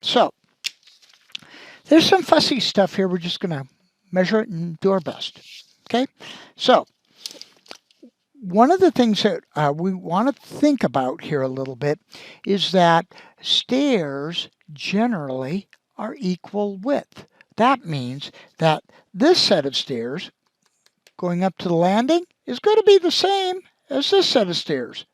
So there's some fussy stuff here. We're just going to measure it and do our best. Okay, so one of the things that we want to think about here a little bit is that stairs generally are equal width. That means that this set of stairs going up to the landing is going to be the same as this set of stairs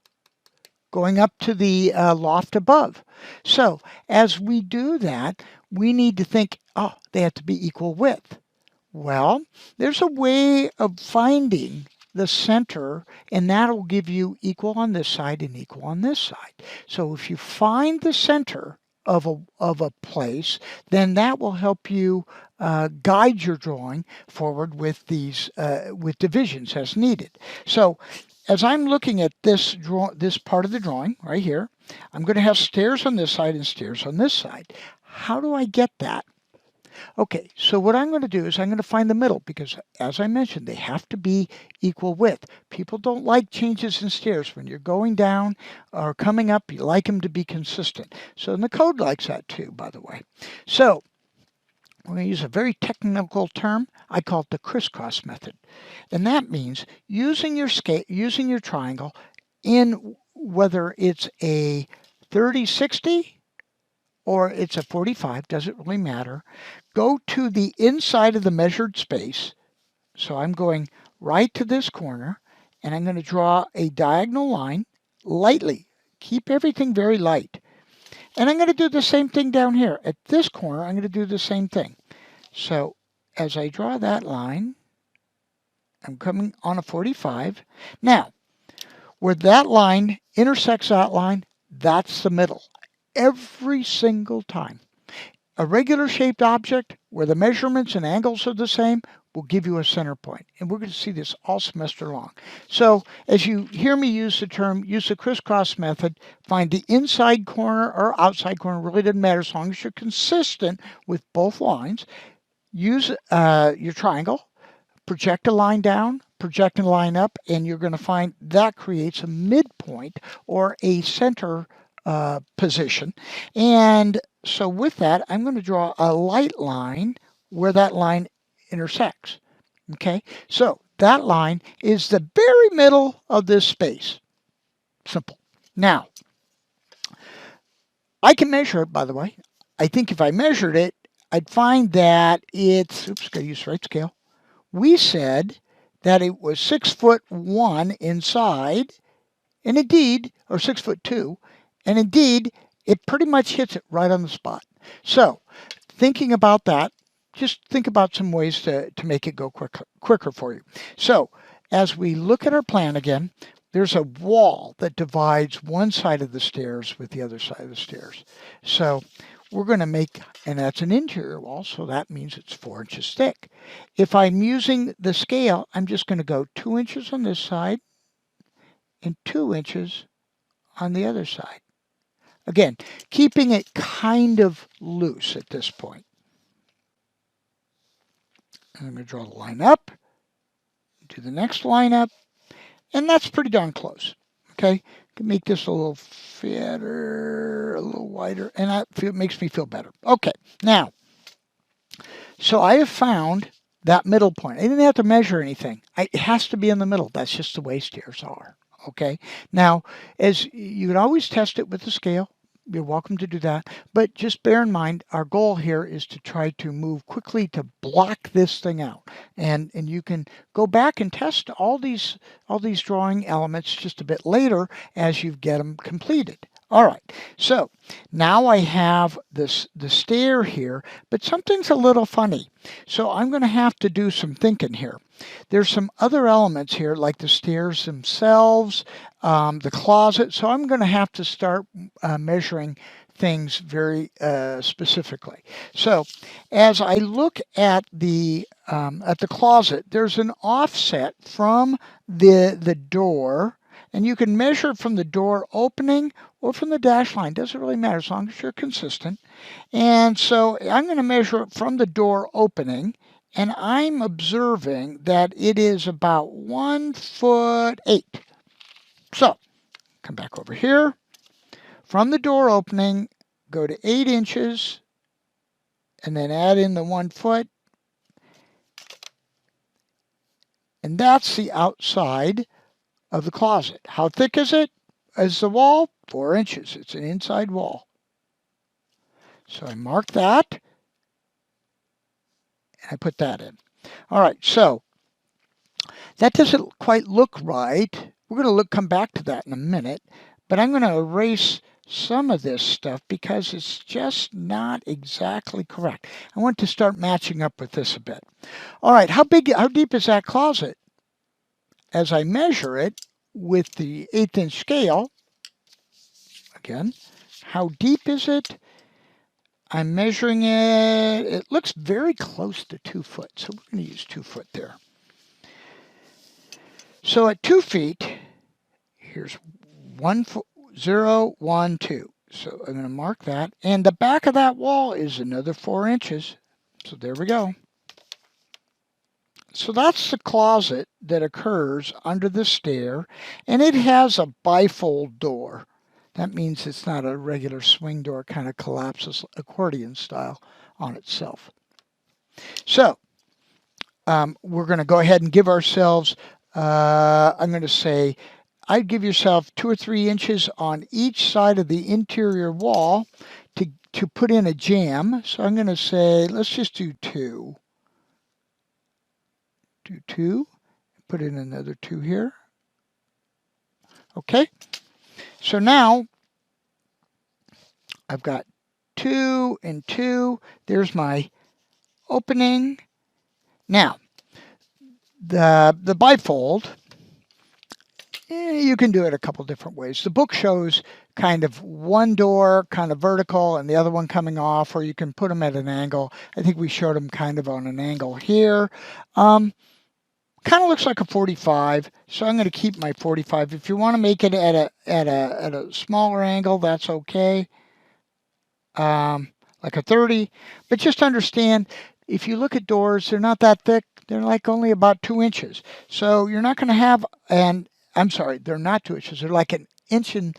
going up to the loft above. So as we do that, we need to think, oh, they have to be equal width. Well, there's a way of finding the center, and that'll give you equal on this side and equal on this side. So if you find the center of a place, then that will help you guide your drawing forward with these with divisions as needed. So as I'm looking at this part of the drawing right here, I'm going to have stairs on this side and stairs on this side. How do I get that? Okay, so what I'm going to do is I'm going to find the middle because, as I mentioned, they have to be equal width. People don't like changes in stairs. When you're going down or coming up, you like them to be consistent. So and the code likes that too, by the way. So we're going to use a very technical term. I call it the crisscross method. And that means using your using your triangle in whether it's a 30-60 or it's a 45, doesn't really matter. Go to the inside of the measured space. So I'm going right to this corner and I'm going to draw a diagonal line lightly. Keep everything very light. And I'm going to do the same thing down here. At this corner, I'm going to do the same thing. So as I draw that line, I'm coming on a 45. Now, where that line intersects that line, that's the middle. Every single time. A regular shaped object where the measurements and angles are the same will give you a center point. And we're going to see this all semester long. So as you hear me use the term, use the crisscross method, find the inside corner or outside corner, really doesn't matter as long as you're consistent with both lines. Use your triangle, project a line down, project a line up, and you're going to find that creates a midpoint or a center position. And so with that, I'm going to draw a light line where that line intersects. Okay, so that line is the very middle of this space. Simple. Now, I can measure it, by the way. I think if I measured it, I'd find that it's, oops, got to use the right scale. We said that it was 6'1" inside, and indeed, or 6'2", and indeed, it pretty much hits it right on the spot. So, thinking about that, just think about some ways to make it go quicker for you. So, as we look at our plan again, there's a wall that divides one side of the stairs with the other side of the stairs. So, we're going to make, and that's an interior wall, so that means it's 4 inches thick. If I'm using the scale, I'm just going to go 2 inches on this side and 2 inches on the other side. Again, keeping it kind of loose at this point. I'm going to draw the line up, do the next line up, and that's pretty darn close. Okay, can make this a little fatter, a little wider, and that makes me feel better. Okay, now, so I have found that middle point. I didn't have to measure anything. It has to be in the middle. That's just the way stairs are. Okay, now, as you can always test it with the scale. You're welcome to do that. But just bear in mind, our goal here is to try to move quickly to block this thing out. And you can go back and test all these drawing elements just a bit later as you get them completed. All right, so now I have the stair here, but something's a little funny. So I'm going to have to do some thinking here. There's some other elements here, like the stairs themselves, the closet. So I'm going to have to start measuring things very specifically. So as I look at the closet, there's an offset from the door. And you can measure it from the door opening or from the dash line. Doesn't really matter as long as you're consistent. And so I'm going to measure it from the door opening. And I'm observing that it is about 1'8". So come back over here. From the door opening, go to 8 inches and then add in the 1 foot. And that's the outside of the closet. How thick is it? As the wall? 4 inches. It's an inside wall. So I mark that, and I put that in. All right, so that doesn't quite look right. We're going to come back to that in a minute, but I'm going to erase some of this stuff because it's just not exactly correct. I want to start matching up with this a bit. All right, how deep is that closet? As I measure it with the 1/8 inch scale, again, how deep is it? I'm measuring it. It looks very close to 2 foot, so we're going to use 2 foot there. So at 2 feet, here's 1 foot, 0, 1, 2. So I'm going to mark that. And the back of that wall is another 4 inches. So there we go. So that's the closet that occurs under the stair, and it has a bifold door. That means it's not a regular swing door, it kind of collapses accordion style on itself. So we're going to go ahead and give ourselves, I'm going to say, I'd give yourself 2 or 3 inches on each side of the interior wall to put in a jamb. So I'm going to say, let's just do 2. Do 2. Put in another 2 here. Okay. So now I've got 2 and 2. There's my opening. Now, the bifold, you can do it a couple different ways. The book shows kind of one door kind of vertical and the other one coming off, or you can put them at an angle. I think we showed them kind of on an angle here. Kind of looks like a 45, so I'm going to keep my 45. If you want to make it at a smaller angle, that's okay. Like a 30, but just understand, if you look at doors, they're not that thick. They're like only about 2 inches. So you're not going to have, I'm sorry, they're not 2 inches. They're like 1.5 inches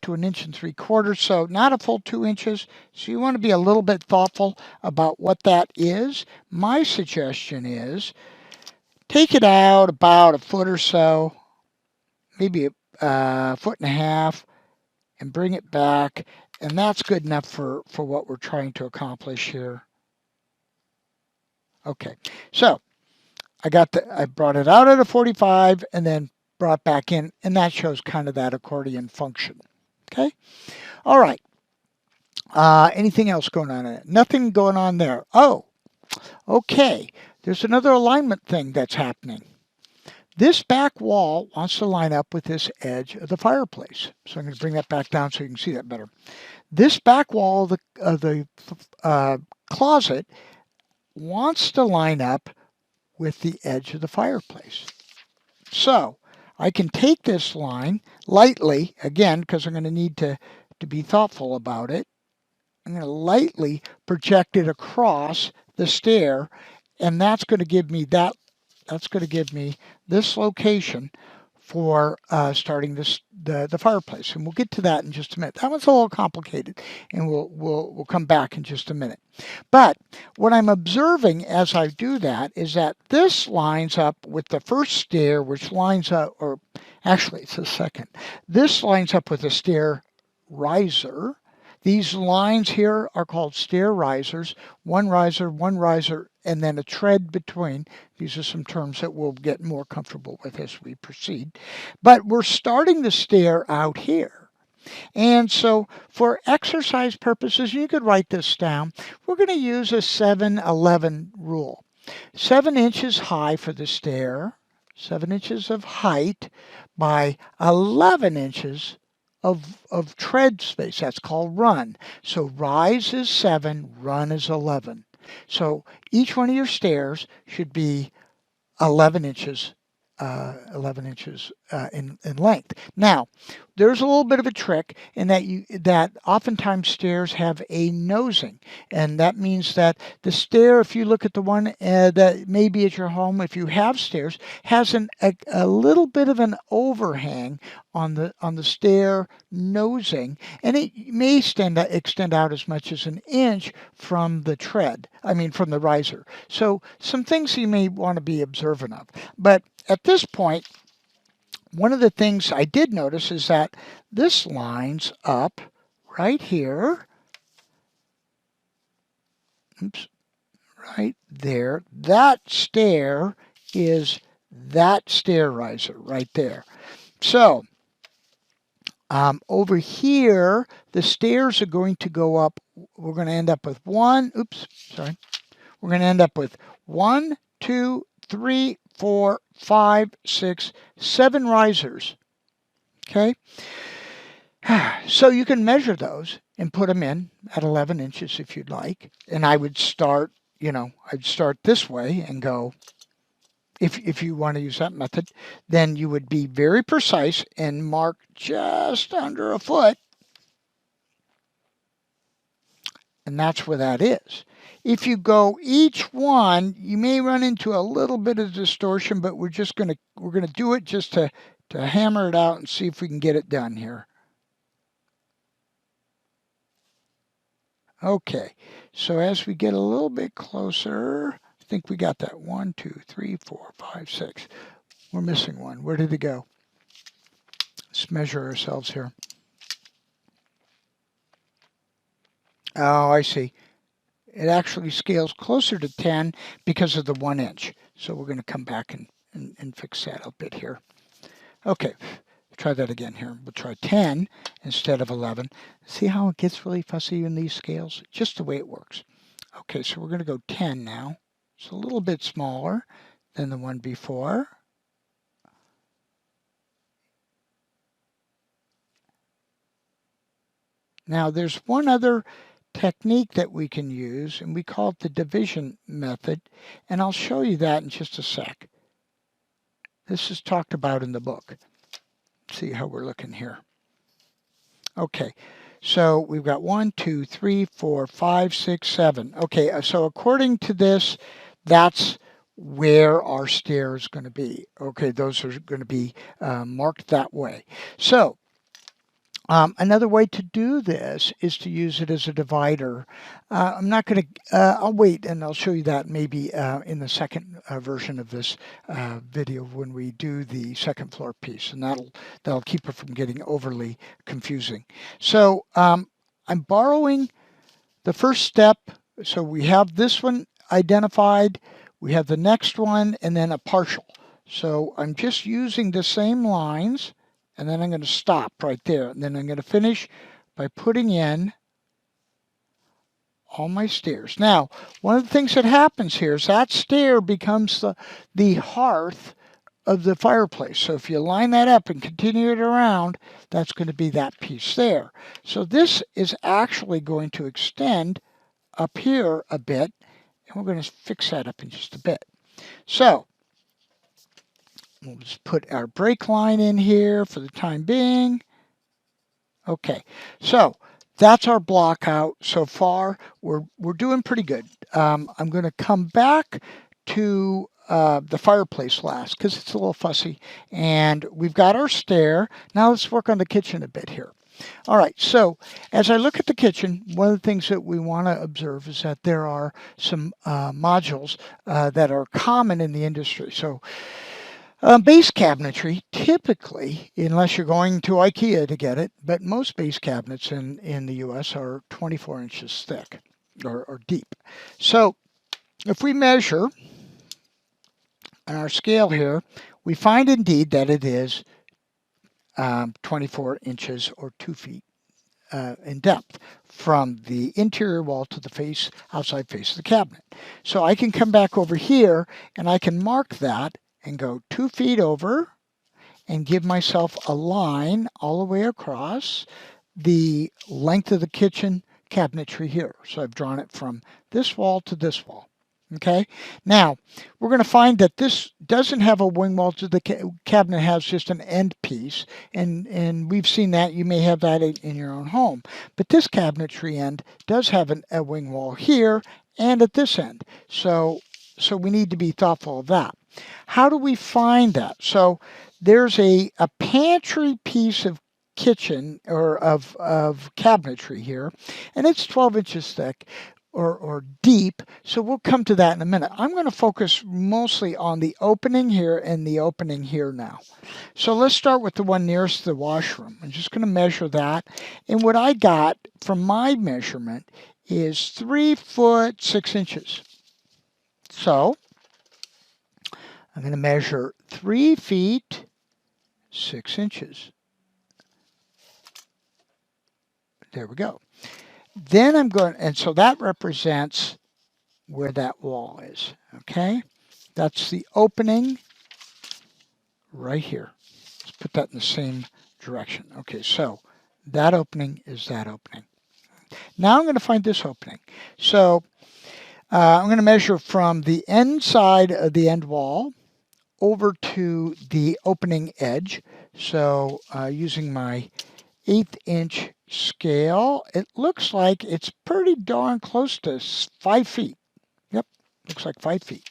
to 1 3/4 inches. So not a full 2 inches. So you want to be a little bit thoughtful about what that is. My suggestion is take it out about a foot or so, maybe a 1.5 feet, and bring it back. And that's good enough for what we're trying to accomplish here. Okay, so I brought it out at a 45 and then brought back in, and that shows kind of that accordion function. Okay, all right. Anything else going on in it? Nothing going on there. Oh, okay. There's another alignment thing that's happening. This back wall wants to line up with this edge of the fireplace. So I'm going to bring that back down so you can see that better. This back wall of the closet wants to line up with the edge of the fireplace. So I can take this line lightly, again, because I'm going to need to be thoughtful about it. I'm going to lightly project it across the stair, and that's going to give me this location for starting the fireplace, and we'll get to that in just a minute. That one's a little complicated, and we'll come back in just a minute. But what I'm observing as I do that is that this lines up with the first stair, which lines up, or actually it's the second. This lines up with the stair riser. These lines here are called stair risers. One riser, and then a tread between. These are some terms that we'll get more comfortable with as we proceed. But we're starting the stair out here. And so for exercise purposes, you could write this down. We're going to use a 7-11 rule. 7 inches high for the stair, 7 inches of height by 11 inches of tread space. That's called run. So rise is 7, run is 11. So each one of your stairs should be 11 inches 11 inches in length. Now, there's a little bit of a trick in that oftentimes stairs have a nosing, and that means that the stair, if you look at the one that may be at your home, if you have stairs, has a little bit of an overhang on the stair nosing, and it may extend out as much as an inch from the from the riser. So some things you may want to be observant of. But at this point, one of the things I did notice is that this lines up right here. Oops, right there. That stair is that stair riser right there. So over here, the stairs are going to go up. We're going to end up with We're going to end up with 1, 2, 3, 4, 5, 6, 7 risers. Okay. So you can measure those and put them in at 11 inches if you'd like. And I would start, I'd start this way and go, if you want to use that method, then you would be very precise and mark just under a foot. And that's where that is. If you go each one, you may run into a little bit of distortion, but we're gonna do it just to hammer it out and see if we can get it done here. Okay, so as we get a little bit closer, I think we got that 1, 2, 3, 4, 5, 6. We're missing one. Where did it go? Let's measure ourselves here. Oh, I see. It actually scales closer to 10 because of the 1 inch. So we're going to come back and fix that a bit here. Okay, try that again here. We'll try 10 instead of 11. See how it gets really fussy in these scales? Just the way it works. Okay, so we're going to go 10 now. It's a little bit smaller than the one before. Now there's one other technique that we can use, and we call it the division method, and I'll show you that in just a sec. This is talked about in the book. See how we're looking here. Okay, so we've got 1, 2, 3, 4, 5, 6, 7. Okay, so according to this, that's where our stair is going to be. Okay, those are going to be marked that way. So another way to do this is to use it as a divider. I'm not going to, I'll wait and I'll show you that maybe in the second version of this video when we do the second floor piece, and that'll keep it from getting overly confusing. So I'm borrowing the first step. So we have this one identified, we have the next one, and then a partial. So I'm just using the same lines. And then I'm going to stop right there. And then I'm going to finish by putting in all my stairs. Now, one of the things that happens here is that stair becomes the hearth of the fireplace. So if you line that up and continue it around, that's going to be that piece there. So this is actually going to extend up here a bit. And we're going to fix that up in just a bit. So we'll just put our break line in here for the time being. Okay, so that's our block out so far. We're doing pretty good. I'm going to come back to the fireplace last because it's a little fussy. And we've got our stair. Now let's work on the kitchen a bit here. All right, so as I look at the kitchen, one of the things that we want to observe is that there are some modules that are common in the industry. So base cabinetry, typically, unless you're going to IKEA to get it, but most base cabinets in the US are 24 inches thick or deep. So if we measure on our scale here, we find indeed that it is 24 inches or 2 feet in depth from the interior wall to the outside face of the cabinet. So I can come back over here and I can mark that and go 2 feet over and give myself a line all the way across the length of the kitchen cabinetry here. So I've drawn it from this wall to this wall. Okay, now we're going to find that this doesn't have a wing wall. So the cabinet has just an end piece, and we've seen that. You may have that in your own home, but this cabinetry end does have a wing wall here and at this end. So we need to be thoughtful of that. How do we find that? So there's a pantry piece of kitchen or of cabinetry here, and it's 12 inches thick or deep. So we'll come to that in a minute. I'm going to focus mostly on the opening here and the opening here now. So let's start with the one nearest the washroom. I'm just going to measure that. And what I got from my measurement is 3 foot 6 inches. So I'm going to measure 3 feet 6 inches. There we go. Then I'm going, and so that represents where that wall is, okay? That's the opening right here. Let's put that in the same direction. Okay, so that opening is that opening. Now I'm going to find this opening. So I'm going to measure from the end side of the end wall over to the opening edge. So using my 1/8 inch scale, it looks like it's pretty darn close to 5 feet. Yep, looks like 5 feet.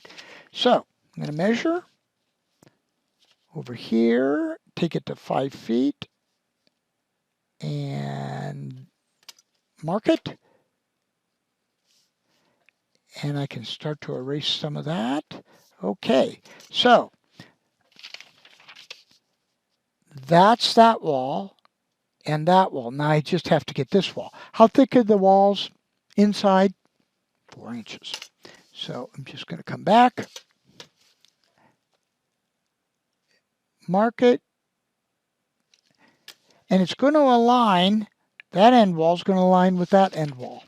So I'm going to measure over here, take it to 5 feet, and mark it. And I can start to erase some of that. Okay, so that's that wall and that wall. Now I just have to get this wall. How thick are the walls inside? 4 inches. So I'm just going to come back, mark it, and it's going to align, that end wall is going to align with that end wall.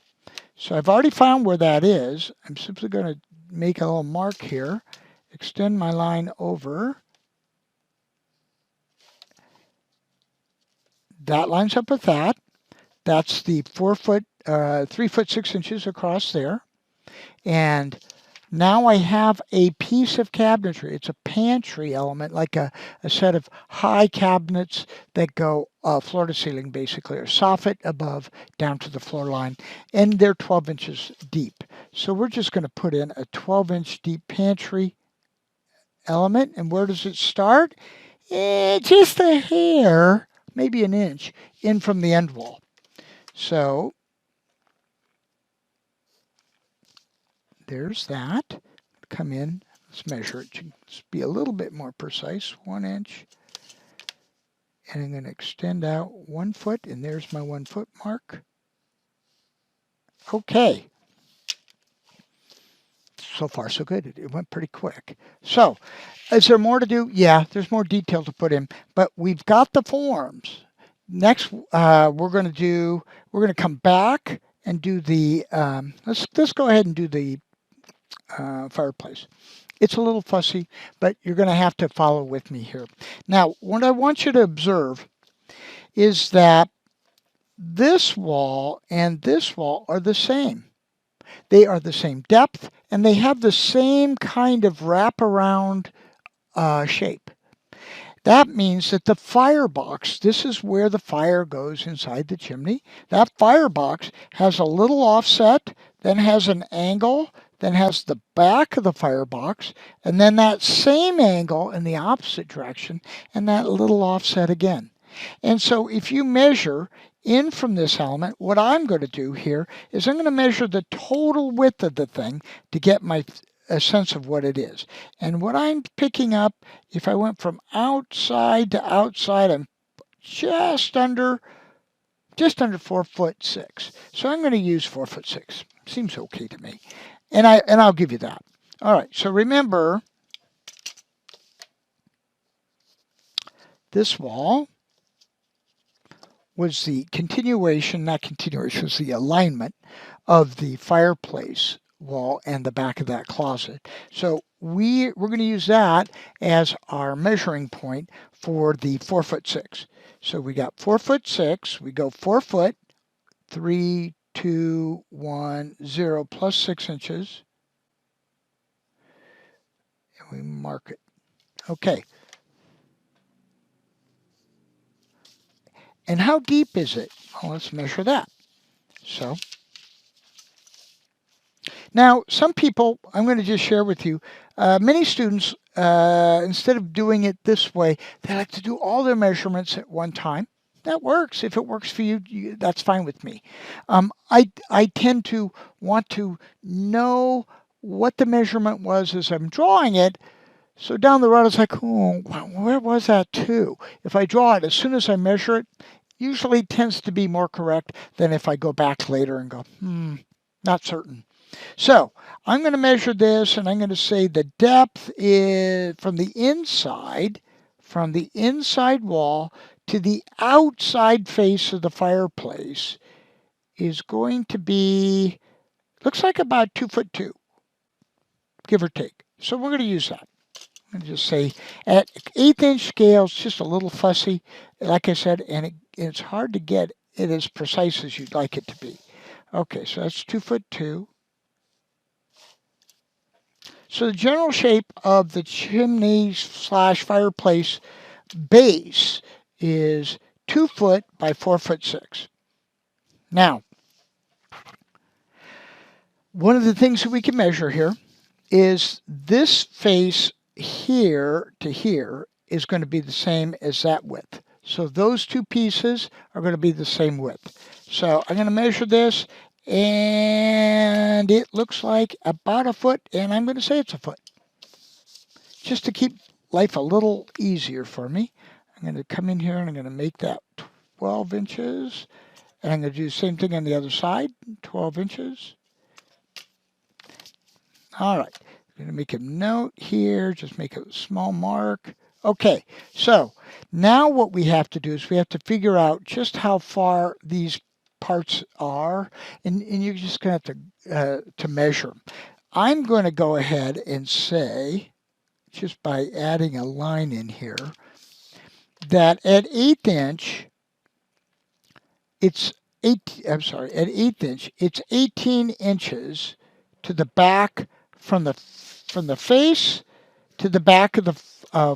So I've already found where that is. I'm simply going to make a little mark here, extend my line over. That lines up with that. That's the 3 foot 6 inches across there. And now I have a piece of cabinetry. It's a pantry element, like a set of high cabinets that go floor to ceiling, basically, or soffit above down to the floor line. And they're 12 inches deep. So we're just going to put in a 12-inch deep pantry element. And where does it start? Just a hair, maybe an inch, in from the end wall. So there's that. Come in, let's measure it. Let's be a little bit more precise. 1 inch. And I'm going to extend out 1 foot, and there's my 1 foot mark. Okay. So far, so good. It went pretty quick. So, is there more to do? Yeah, there's more detail to put in, but we've got the forms. Next, we're going to come back and do the, let's go ahead and do the fireplace. It's a little fussy, but you're going to have to follow with me here. Now, what I want you to observe is that this wall and this wall are the same. They are the same depth, and they have the same kind of wraparound shape. That means that the firebox, this is where the fire goes inside the chimney. That firebox has a little offset, then has an angle, then has the back of the firebox, and then that same angle in the opposite direction, and that little offset again. And so if you measure in from this element, what I'm going to do here is I'm going to measure the total width of the thing to get a sense of what it is. And what I'm picking up, if I went from outside to outside, I'm just under 4 foot 6. So I'm going to use 4 foot 6. Seems okay to me. And I'll give you that. All right, so remember this wall was the continuation, not continuation, was the alignment of the fireplace wall and the back of that closet. So we're going to use that as our measuring point for the 4 foot 6. So we got 4 foot 6, we go 4 foot, 3, 2, 1, 0 plus 6 inches. We mark it. Okay. And how deep is it? Well, let's measure that. So now some people, I'm going to just share with you, many students, instead of doing it this way, they like to do all their measurements at one time. That works. If it works for you, that's fine with me. I tend to want to know what the measurement was as I'm drawing it. So down the road, it's like, oh, where was that too? If I draw it as soon as I measure it, usually tends to be more correct than if I go back later and go, not certain. So I'm going to measure this, and I'm going to say the depth is from the inside wall to the outside face of the fireplace is going to be, looks like about 2'2", give or take. So we're going to use that. I'm going to just say at 1/8 inch scale, it's just a little fussy, like I said, and it's hard to get it as precise as you'd like it to be. Okay, so that's 2'2". So the general shape of the chimney / fireplace base is 2 foot by 4'6". Now, one of the things that we can measure here is this face here to here is going to be the same as that width. So those two pieces are going to be the same width. So I'm going to measure this, and it looks like about a foot, and I'm going to say it's a foot. Just to keep life a little easier for me, I'm going to come in here and I'm going to make that 12 inches. And I'm going to do the same thing on the other side, 12 inches. All right, I'm going to make a note here, just make a small mark. Okay, so now what we have to do is we have to figure out just how far these parts are, and you're just going to have to measure. I'm going to go ahead and say, just by adding a line in here, that at 1/8 inch, at 1/8 inch, it's 18 inches to the back from the face to the back of the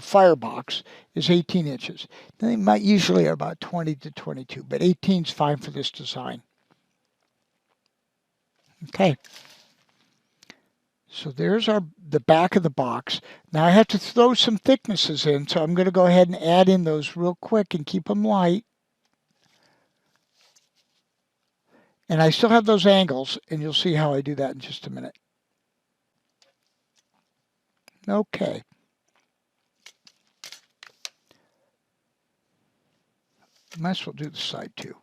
firebox is 18 inches. They might usually are about 20 to 22, but 18 is fine for this design. Okay. So there's the back of the box. Now I have to throw some thicknesses in, so I'm going to go ahead and add in those real quick and keep them light. And I still have those angles, and you'll see how I do that in just a minute. Okay. Might as well do the side too.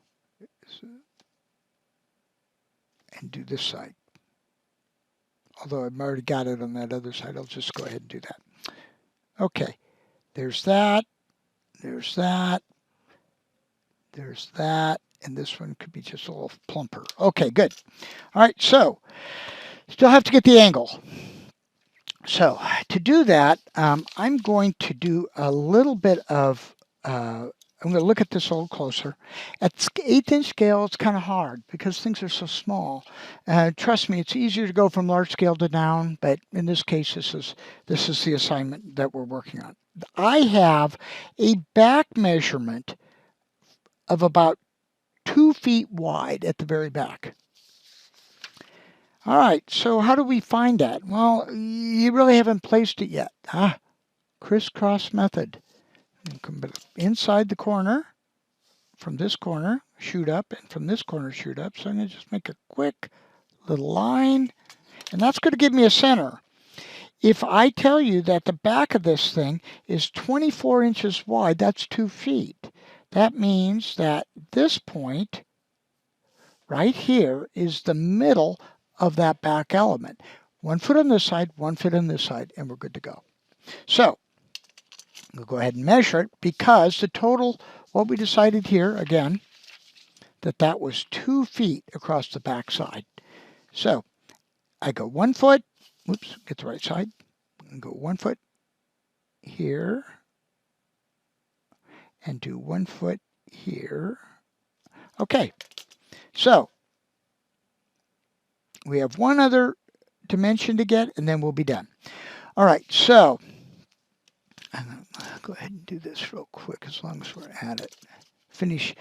And do this side. Although I've already got it on that other side, I'll just go ahead and do that. Okay. There's that. There's that. There's that. And this one could be just a little plumper. Okay, good. All right, so still have to get the angle. So to do that, I'm going to do a little bit of, I'm going to look at this a little closer. At 1/8 inch scale, it's kind of hard because things are so small. Trust me, it's easier to go from large scale to down, but in this case, this is the assignment that we're working on. I have a back measurement of about 2 feet wide at the very back. All right, so how do we find that? Well, you really haven't placed it yet. Crisscross method. Come inside the corner, from this corner, shoot up, and from this corner, shoot up. So I'm going to just make a quick little line, and that's going to give me a center. If I tell you that the back of this thing is 24 inches wide, that's 2 feet. That means that this point right here is the middle of that back element. 1 foot on this side, 1 foot on this side, and we're good to go. So we'll go ahead and measure it because the total, what we decided here, again, that was 2 feet across the back side. So I go 1 foot, whoops, get the right side, and go 1 foot here, and do 1 foot here. Okay, so we have one other dimension to get, and then we'll be done. All right, so I'll go ahead and do this real quick as long as we're at it. Finish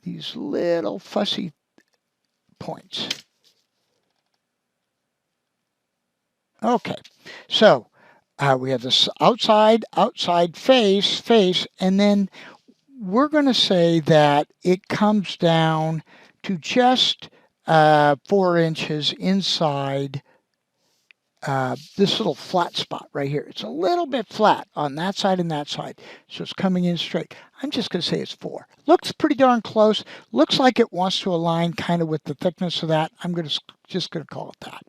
these little fussy points. Okay, so we have this outside, face, and then we're going to say that it comes down to just 4 inches inside this little flat spot right here. It's a little bit flat on that side and that side, so it's coming in straight. I'm just going to say it's 4. Looks pretty darn close. Looks like it wants to align kind of with the thickness of that. I'm just going to call it that.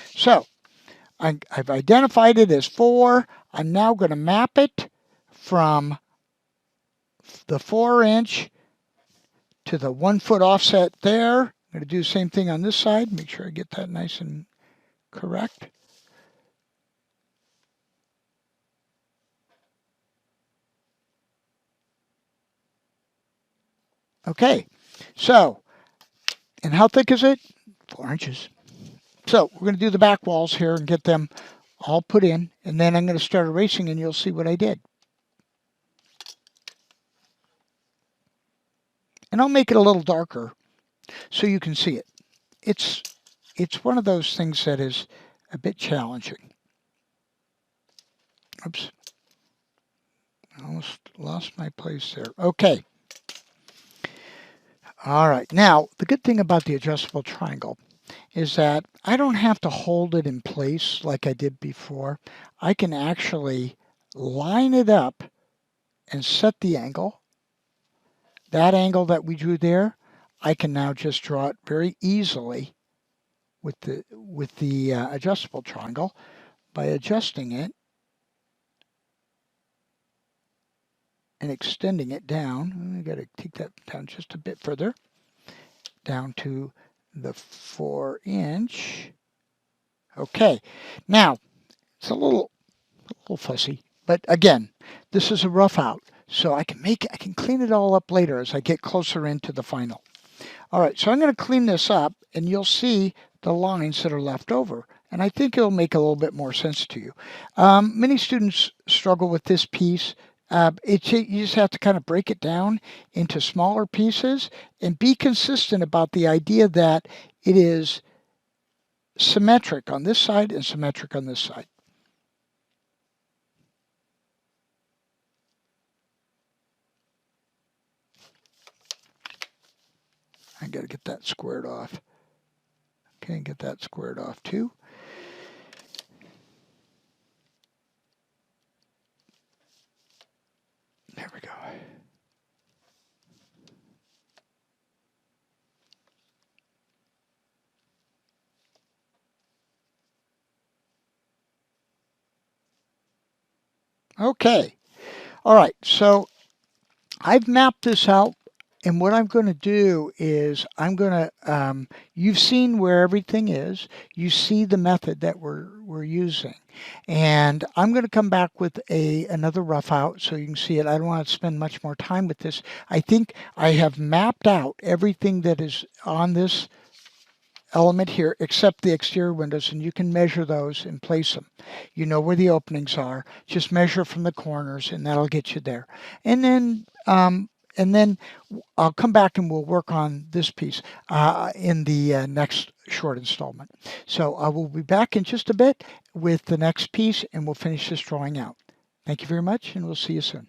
So I've identified it as 4. I'm now going to map it from the 4-inch to the 1 foot offset there. I'm going to do the same thing on this side. Make sure I get that nice and correct. Okay, so, and how thick is it? 4 inches. So we're going to do the back walls here and get them all put in, and then I'm going to start erasing and you'll see what I did. And I'll make it a little darker so you can see it. It's one of those things that is a bit challenging. Oops. I almost lost my place there. Okay. All right. Now, the good thing about the adjustable triangle is that I don't have to hold it in place like I did before. I can actually line it up and set the angle. That angle that we drew there, I can now just draw it very easily with the adjustable triangle by adjusting it and extending it down. I got to take that down just a bit further, down to the 4-inch. Okay, now it's a little fussy, but again, this is a rough out, so I can clean it all up later as I get closer into the final. All right, so I'm going to clean this up, and you'll see the lines that are left over, and I think it'll make a little bit more sense to you. Many students struggle with this piece. You just have to kind of break it down into smaller pieces and be consistent about the idea that it is symmetric on this side and symmetric on this side. I got to get that squared off. Okay, get that squared off too. There we go. Okay. All right. So I've mapped this out. And what I'm going to do is I'm going to, you've seen where everything is. You see the method that we're using. And I'm going to come back with another rough out so you can see it. I don't want to spend much more time with this. I think I have mapped out everything that is on this element here except the exterior windows, and you can measure those and place them. You know where the openings are. Just measure from the corners and that'll get you there. And then I'll come back and we'll work on this piece in the next short installment. So I will be back in just a bit with the next piece and we'll finish this drawing out. Thank you very much and we'll see you soon.